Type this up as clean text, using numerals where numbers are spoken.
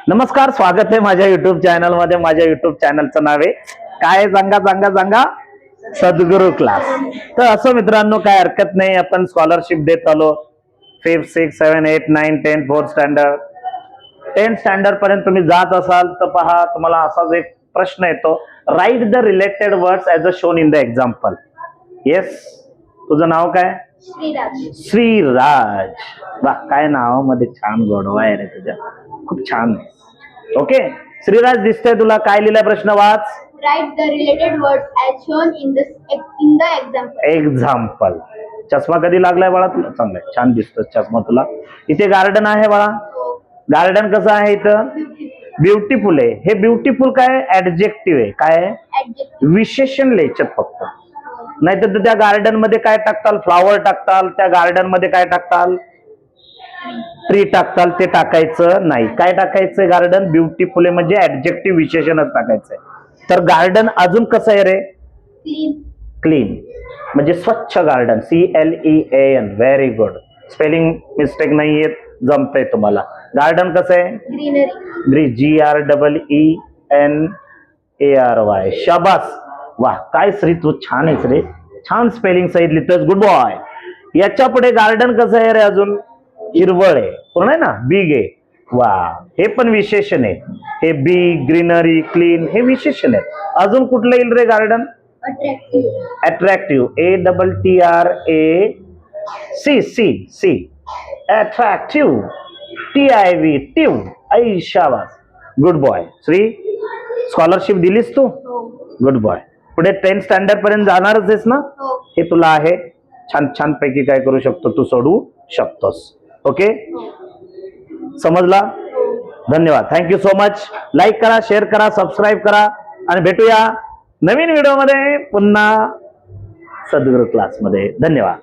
नमस्कार, स्वागत आहे माझ्या युट्यूब चॅनल मध्ये. माझ्या युट्यूब चॅनलचं नाव आहे काय सांगा सद्गुरू क्लास. तर असं मित्रांनो, काय हरकत नाही, आपण स्कॉलरशिप देत आलो 5th 6th 7th 8th 9th 10th 4th standard 10th standard पर्यंत तुम्ही जात असाल तर पहा, तुम्हाला असाच एक प्रश्न येतो, write the related words as a shown in the example. Yes, तुझं नाव काय? श्रीराज. वा, काय नाव मध्ये छान गोडवा आहे रे तुझ्या, खूप छान आहे. ओके श्रीराज, दिसतंय तुला? काय लिहिलाय प्रश्न? वाच. Write the related words as shown in the example. Example. चष्मा कधी लागलाय बाळा तुला? चांगलाय, छान दिसतो चष्मा तुला. इथे गार्डन आहे बाळा. गार्डन कसं आहे इथं? ब्युटिफुल आहे. हे ब्युटिफुल काय? ऍडजेक्टिव्ह आहे. काय आहे? Adjective. विशेषण लिहायचं फक्त. नाहीतर त्या गार्डन मध्ये काय टाकताल? फ्लावर टाकताल. त्या गार्डन मध्ये काय टाकताल? ट्री टाकताल. ते टाकायचं नाही. काय टाकायचंय? गार्डन ब्युटिफुल आहे म्हणजे ऍडजेक्टिव्ह, विशेषणच टाकायचंय. तर गार्डन अजून कसं आहे रे? Clean. क्लीन म्हणजे स्वच्छ garden. CLEAN. Very good. Spelling mistake नाही येत, जमतंय तुम्हाला. गार्डन कसं आहे? Greenery. GREENARY. शाबास. वाह, काय श्री तू छान आहेस रे, छान स्पेलिंग सहित लिहितोयस. Good boy. याच्या पुढे गार्डन कसं आहे रे? अजून हिरवळ आहे, पूर्ण आहे ना, बिग आहे. वा, हे पण विशेषण आहे. हे बिग, ग्रीनरी, क्लीन हे विशेषण आहेत. अजून कुठलं येईल रे garden? Attractive. Attractive. ATTRACC. Attractive. TIV. टिव. ऐ शाबास. Good boy. श्री, स्कॉलरशिप दिलीस तू? हो. Good boy. पुढे 10th स्टँडर्ड पर्यंत जाणारच आहेस ना? हो. हे तुला आहे. छान छान पैकी काय करू शकतो तू? सोडू शकतोस. ओके, समजला? धन्यवाद. Thank you so much. लाईक करा, शेअर करा, सबस्क्राईब करा आणि भेटूया नवीन व्हिडिओ मध्ये पुन्हा सद्गुरू क्लास मध्ये. धन्यवाद.